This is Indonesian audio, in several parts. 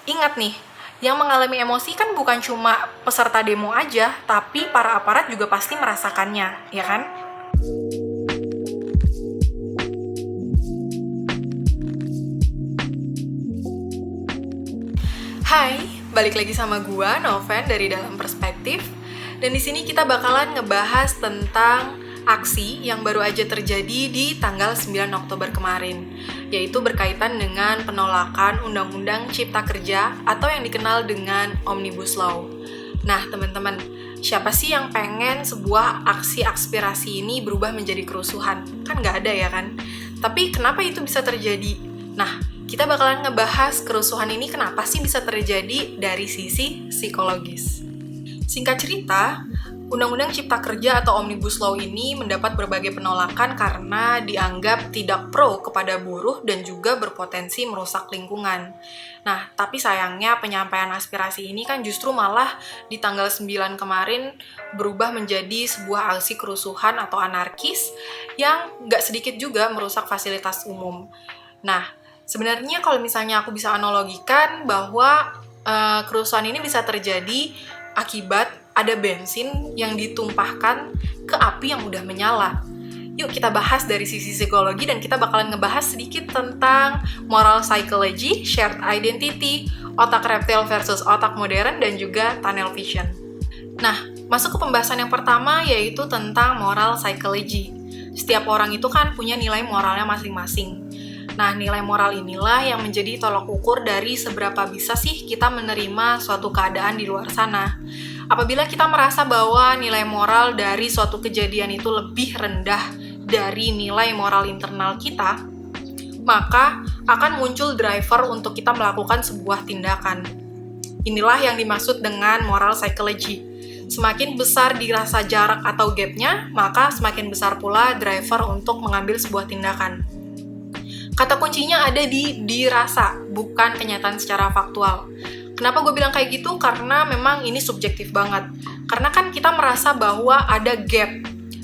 Ingat nih, yang mengalami emosi kan bukan cuma peserta demo aja, tapi para aparat juga pasti merasakannya, ya kan? Hai, balik lagi sama gua Noven dari Dalam Perspektif. Dan di sini kita bakalan ngebahas tentang aksi yang baru aja terjadi di tanggal 9 Oktober kemarin, yaitu berkaitan dengan penolakan Undang-Undang Cipta Kerja atau yang dikenal dengan Omnibus Law. Nah, teman-teman, siapa sih yang pengen sebuah aksi aspirasi ini berubah menjadi kerusuhan? Kan nggak ada ya kan? Tapi kenapa itu bisa terjadi? Nah, kita bakalan ngebahas kerusuhan ini kenapa sih bisa terjadi dari sisi psikologis. Singkat cerita, Undang-Undang Cipta Kerja atau Omnibus Law ini mendapat berbagai penolakan karena dianggap tidak pro kepada buruh dan juga berpotensi merusak lingkungan. Nah, tapi sayangnya penyampaian aspirasi ini kan justru malah di tanggal 9 kemarin berubah menjadi sebuah aksi kerusuhan atau anarkis yang nggak sedikit juga merusak fasilitas umum. Nah, sebenarnya kalau misalnya aku bisa analogikan bahwa kerusuhan ini bisa terjadi akibat ada bensin yang ditumpahkan ke api yang udah menyala. Yuk kita bahas dari sisi psikologi dan kita bakalan ngebahas sedikit tentang moral psychology, shared identity, otak reptil versus otak modern, dan juga tunnel vision. Nah, masuk ke pembahasan yang pertama yaitu tentang moral psychology. Setiap orang itu kan punya nilai moralnya masing-masing. Nah, nilai moral inilah yang menjadi tolak ukur dari seberapa bisa sih kita menerima suatu keadaan di luar sana. Apabila kita merasa bahwa nilai moral dari suatu kejadian itu lebih rendah dari nilai moral internal kita, maka akan muncul driver untuk kita melakukan sebuah tindakan. Inilah yang dimaksud dengan moral psychology. Semakin besar dirasa jarak atau gapnya, maka semakin besar pula driver untuk mengambil sebuah tindakan. Kata kuncinya ada di dirasa, bukan kenyataan secara faktual. Kenapa gue bilang kayak gitu? Karena memang ini subjektif banget. Karena kan kita merasa bahwa ada gap,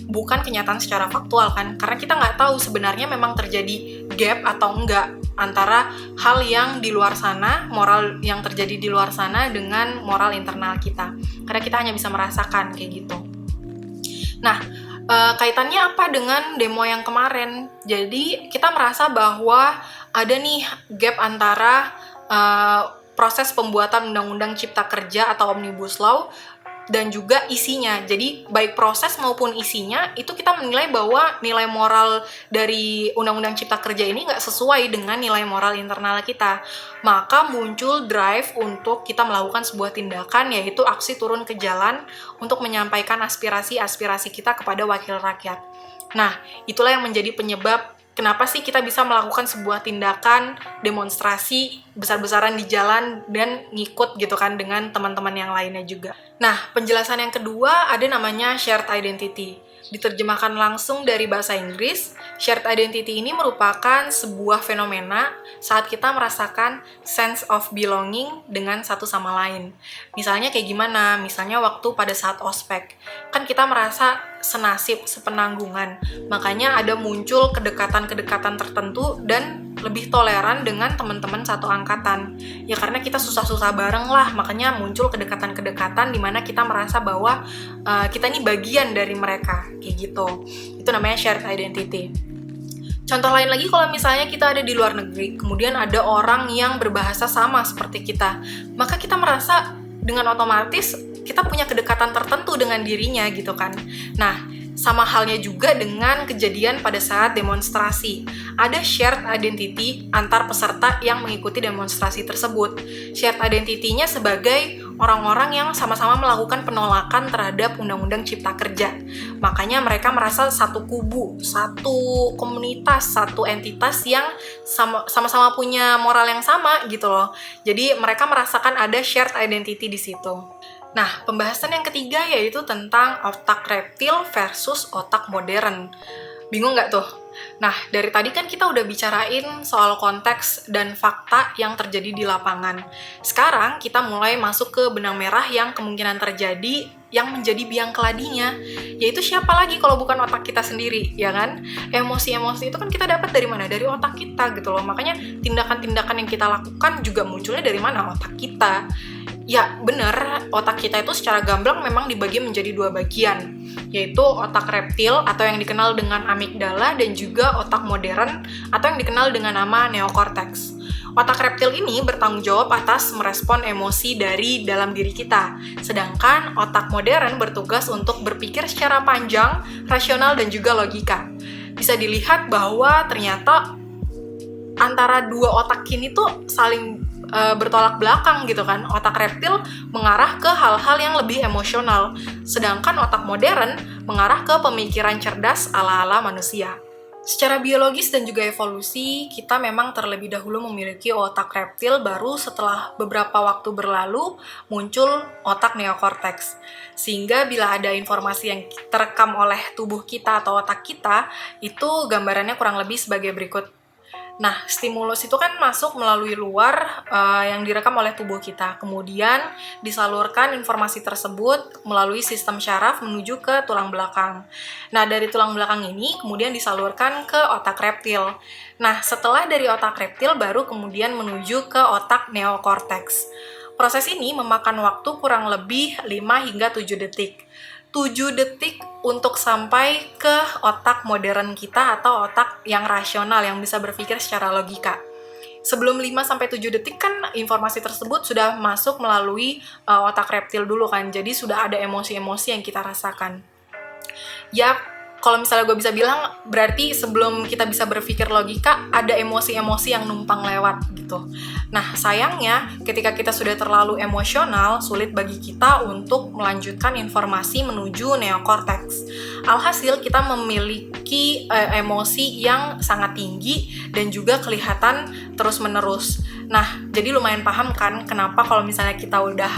bukan kenyataan secara faktual kan. Karena kita nggak tahu sebenarnya memang terjadi gap atau enggak antara hal yang di luar sana, moral yang terjadi di luar sana dengan moral internal kita. Karena kita hanya bisa merasakan kayak gitu. Nah, kaitannya apa dengan demo yang kemarin? Jadi kita merasa bahwa ada nih gap antara proses pembuatan Undang-Undang Cipta Kerja atau Omnibus Law dan juga isinya. Jadi baik proses maupun isinya itu kita menilai bahwa nilai moral dari Undang-Undang Cipta Kerja ini nggak sesuai dengan nilai moral internal kita. Maka muncul drive untuk kita melakukan sebuah tindakan, yaitu aksi turun ke jalan untuk menyampaikan aspirasi-aspirasi kita kepada wakil rakyat. Nah, itulah yang menjadi penyebab kenapa sih kita bisa melakukan sebuah tindakan demonstrasi besar-besaran di jalan dan ngikut gitu kan dengan teman-teman yang lainnya juga. Nah, penjelasan yang kedua ada namanya shared identity. Diterjemahkan langsung dari bahasa Inggris, shared identity ini merupakan sebuah fenomena saat kita merasakan sense of belonging dengan satu sama lain. Misalnya kayak gimana? Misalnya waktu pada saat ospek, kan kita merasa senasib, sepenanggungan. Makanya ada muncul kedekatan-kedekatan tertentu dan lebih toleran dengan teman-teman satu angkatan. Ya karena kita susah-susah bareng lah, makanya muncul kedekatan-kedekatan di mana kita merasa bahwa kita ini bagian dari mereka, kayak gitu. Itu namanya shared identity. Contoh lain lagi kalau misalnya kita ada di luar negeri, kemudian ada orang yang berbahasa sama seperti kita, maka kita merasa dengan otomatis kita punya kedekatan tertentu dengan dirinya gitu kan. Nah, sama halnya juga dengan kejadian pada saat demonstrasi. Ada shared identity antar peserta yang mengikuti demonstrasi tersebut. Shared identity-nya sebagai orang-orang yang sama-sama melakukan penolakan terhadap Undang-Undang Cipta Kerja. Makanya mereka merasa satu kubu, satu komunitas, satu entitas yang sama-sama punya moral yang sama gitu loh. Jadi mereka merasakan ada shared identity di situ. Nah, pembahasan yang ketiga yaitu tentang otak reptil versus otak modern. Bingung nggak tuh? Nah, dari tadi kan kita udah bicarain soal konteks dan fakta yang terjadi di lapangan. Sekarang kita mulai masuk ke benang merah yang kemungkinan terjadi yang menjadi biang keladinya. Yaitu siapa lagi kalau bukan otak kita sendiri, ya kan? Emosi-emosi itu kan kita dapat dari mana? Dari otak kita gitu loh. Makanya tindakan-tindakan yang kita lakukan juga munculnya dari mana? Otak kita. Ya bener, otak kita itu secara gamblang memang dibagi menjadi 2 bagian, yaitu otak reptil atau yang dikenal dengan amigdala dan juga otak modern atau yang dikenal dengan nama neokortex. Otak reptil ini bertanggung jawab atas merespon emosi dari dalam diri kita, sedangkan otak modern bertugas untuk berpikir secara panjang, rasional, dan juga logika. Bisa dilihat bahwa ternyata antara dua otak ini tuh saling bertolak belakang gitu kan. Otak reptil mengarah ke hal-hal yang lebih emosional, sedangkan otak modern mengarah ke pemikiran cerdas ala-ala manusia. Secara biologis dan juga evolusi, kita memang terlebih dahulu memiliki otak reptil, baru setelah beberapa waktu berlalu muncul otak neokortex. Sehingga bila ada informasi yang terekam oleh tubuh kita atau otak kita, itu gambarannya kurang lebih sebagai berikut. Nah, stimulus itu kan masuk melalui luar yang direkam oleh tubuh kita. Kemudian disalurkan informasi tersebut melalui sistem syaraf menuju ke tulang belakang. Nah, dari tulang belakang ini kemudian disalurkan ke otak reptil. Nah, setelah dari otak reptil baru kemudian menuju ke otak neokortex. Proses ini memakan waktu kurang lebih 5 hingga 7 detik. 7 detik untuk sampai ke otak modern kita atau otak yang rasional, yang bisa berpikir secara logika. Sebelum 5-7 detik kan informasi tersebut sudah masuk melalui otak reptil dulu kan, jadi sudah ada emosi-emosi yang kita rasakan. Ya, kalau misalnya gue bisa bilang, berarti sebelum kita bisa berpikir logika, ada emosi-emosi yang numpang lewat gitu. Nah, sayangnya ketika kita sudah terlalu emosional, sulit bagi kita untuk melanjutkan informasi menuju neokortex. Alhasil, kita memiliki emosi yang sangat tinggi dan juga kelihatan terus-menerus. Nah, jadi lumayan paham kan kenapa kalau misalnya kita udah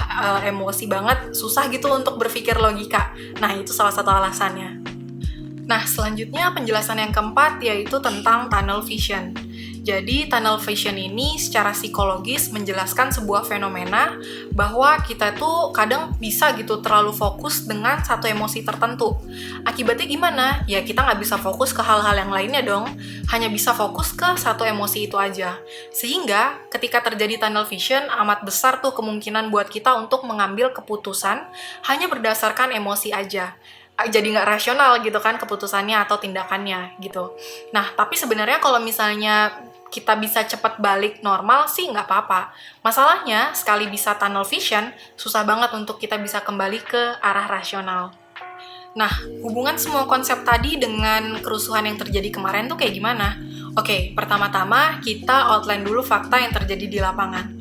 emosi banget, susah gitu untuk berpikir logika. Nah, itu salah satu alasannya. Nah, selanjutnya penjelasan yang keempat yaitu tentang tunnel vision. Jadi, tunnel vision ini secara psikologis menjelaskan sebuah fenomena bahwa kita tuh kadang bisa gitu terlalu fokus dengan satu emosi tertentu. Akibatnya gimana? Ya, kita nggak bisa fokus ke hal-hal yang lainnya dong. Hanya bisa fokus ke satu emosi itu aja. Sehingga, ketika terjadi tunnel vision, amat besar tuh kemungkinan buat kita untuk mengambil keputusan hanya berdasarkan emosi aja. Jadi nggak rasional gitu kan keputusannya atau tindakannya gitu. Nah, tapi sebenarnya kalau misalnya kita bisa cepat balik normal sih nggak apa-apa. Masalahnya, sekali bisa tunnel vision, susah banget untuk kita bisa kembali ke arah rasional. Nah, hubungan semua konsep tadi dengan kerusuhan yang terjadi kemarin tuh kayak gimana? Oke, pertama-tama kita outline dulu fakta yang terjadi di lapangan.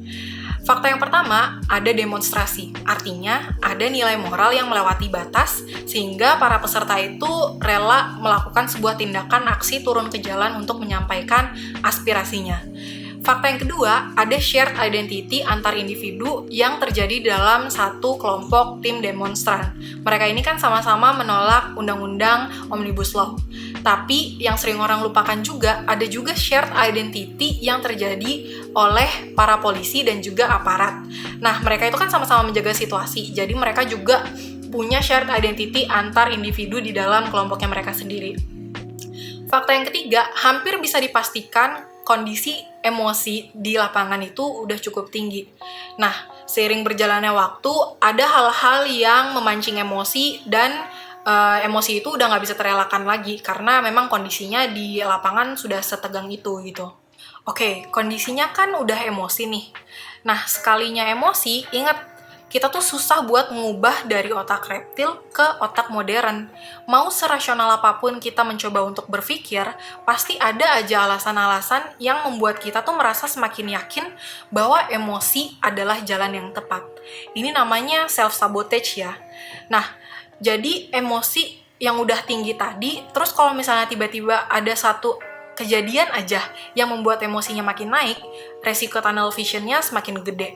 Fakta yang pertama, ada demonstrasi. Artinya, ada nilai moral yang melewati batas, sehingga para peserta itu rela melakukan sebuah tindakan aksi turun ke jalan untuk menyampaikan aspirasinya. Fakta yang kedua, ada shared identity antar individu yang terjadi dalam satu kelompok tim demonstran. Mereka ini kan sama-sama menolak Undang-Undang Omnibus Law. Tapi yang sering orang lupakan juga, ada juga shared identity yang terjadi oleh para polisi dan juga aparat. Nah, mereka itu kan sama-sama menjaga situasi, jadi mereka juga punya shared identity antar individu di dalam kelompoknya mereka sendiri. Fakta yang ketiga, hampir bisa dipastikan kondisi emosi di lapangan itu udah cukup tinggi. Nah, seiring berjalannya waktu, ada hal-hal yang memancing emosi dan emosi itu udah nggak bisa terelakkan lagi karena memang kondisinya di lapangan sudah setegang itu gitu. Oke, kondisinya kan udah emosi nih. Nah, sekalinya emosi, ingat kita tuh susah buat mengubah dari otak reptil ke otak modern. Mau serasional apapun kita mencoba untuk berpikir, pasti ada aja alasan-alasan yang membuat kita tuh merasa semakin yakin bahwa emosi adalah jalan yang tepat. Ini namanya self-sabotage ya. Nah, jadi emosi yang udah tinggi tadi, terus kalau misalnya tiba-tiba ada satu kejadian aja yang membuat emosinya makin naik, resiko tunnel vision-nya semakin gede.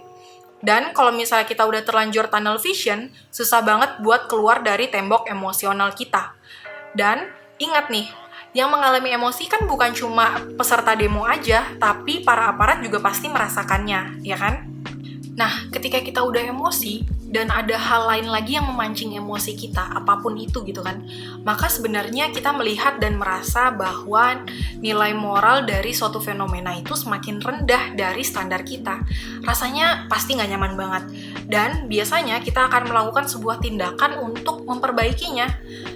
Dan kalau misalnya kita udah terlanjur tunnel vision, susah banget buat keluar dari tembok emosional kita. Dan ingat nih, yang mengalami emosi kan bukan cuma peserta demo aja, tapi para aparat juga pasti merasakannya, ya kan? Nah, ketika kita udah emosi, dan ada hal lain lagi yang memancing emosi kita, apapun itu gitu kan, maka sebenarnya kita melihat dan merasa bahwa nilai moral dari suatu fenomena itu semakin rendah dari standar kita. Rasanya pasti nggak nyaman banget. Dan biasanya kita akan melakukan sebuah tindakan untuk memperbaikinya.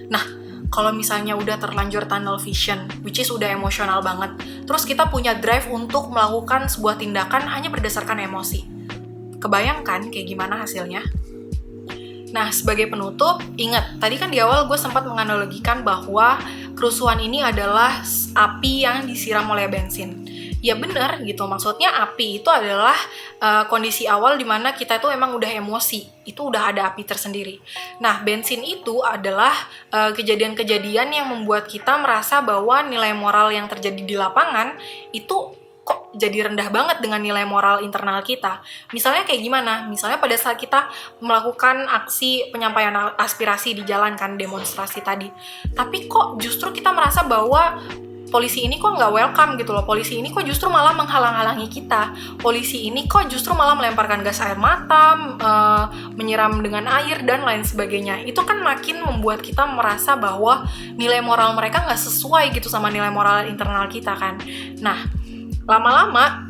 Nah, kalau misalnya udah terlanjur tunnel vision, which is udah emosional banget, terus kita punya drive untuk melakukan sebuah tindakan hanya berdasarkan emosi. Kebayangkan kayak gimana hasilnya? Nah, sebagai penutup, ingat, tadi kan di awal gue sempat menganalogikan bahwa kerusuhan ini adalah api yang disiram oleh bensin. Ya benar gitu, maksudnya api itu adalah kondisi awal dimana kita itu emang udah emosi, itu udah ada api tersendiri. Nah, bensin itu adalah kejadian-kejadian yang membuat kita merasa bahwa nilai moral yang terjadi di lapangan itu kok jadi rendah banget dengan nilai moral internal kita. Misalnya kayak gimana? Misalnya pada saat kita melakukan aksi penyampaian aspirasi di jalan kan, demonstrasi tadi. Tapi kok justru kita merasa bahwa polisi ini kok nggak welcome gitu loh. Polisi ini kok justru malah menghalang-halangi kita. Polisi ini kok justru malah melemparkan gas air mata, menyiram dengan air, dan lain sebagainya. Itu kan makin membuat kita merasa bahwa nilai moral mereka nggak sesuai gitu sama nilai moral internal kita kan. Nah, lama-lama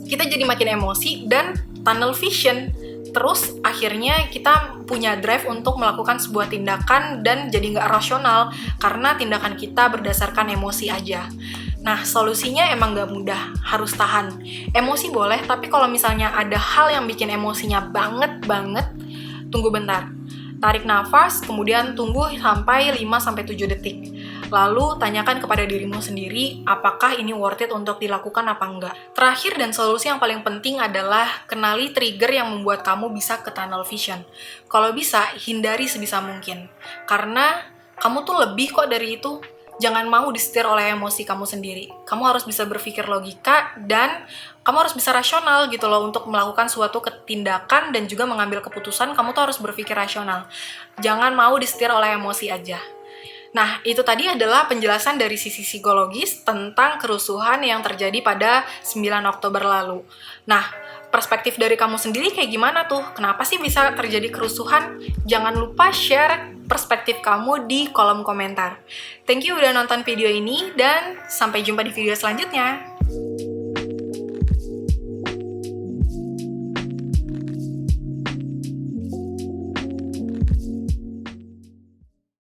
kita jadi makin emosi dan tunnel vision. Terus akhirnya kita punya drive untuk melakukan sebuah tindakan dan jadi nggak rasional karena tindakan kita berdasarkan emosi aja. Nah, solusinya emang nggak mudah, harus tahan. Emosi boleh, tapi kalau misalnya ada hal yang bikin emosinya banget, tunggu bentar. Tarik nafas, kemudian tunggu sampai 5-7 detik. Lalu tanyakan kepada dirimu sendiri, apakah ini worth it untuk dilakukan apa enggak. Terakhir dan solusi yang paling penting adalah kenali trigger yang membuat kamu bisa ke tunnel vision. Kalau bisa, hindari sebisa mungkin. Karena kamu tuh lebih kok dari itu. Jangan mau disetir oleh emosi kamu sendiri. Kamu harus bisa berpikir logika dan kamu harus bisa rasional gitu loh untuk melakukan suatu tindakan dan juga mengambil keputusan. Kamu tuh harus berpikir rasional. Jangan mau disetir oleh emosi aja. Nah, itu tadi adalah penjelasan dari sisi psikologis tentang kerusuhan yang terjadi pada 9 Oktober lalu. Nah, perspektif dari kamu sendiri kayak gimana tuh? Kenapa sih bisa terjadi kerusuhan? Jangan lupa share perspektif kamu di kolom komentar. Thank you udah nonton video ini dan sampai jumpa di video selanjutnya.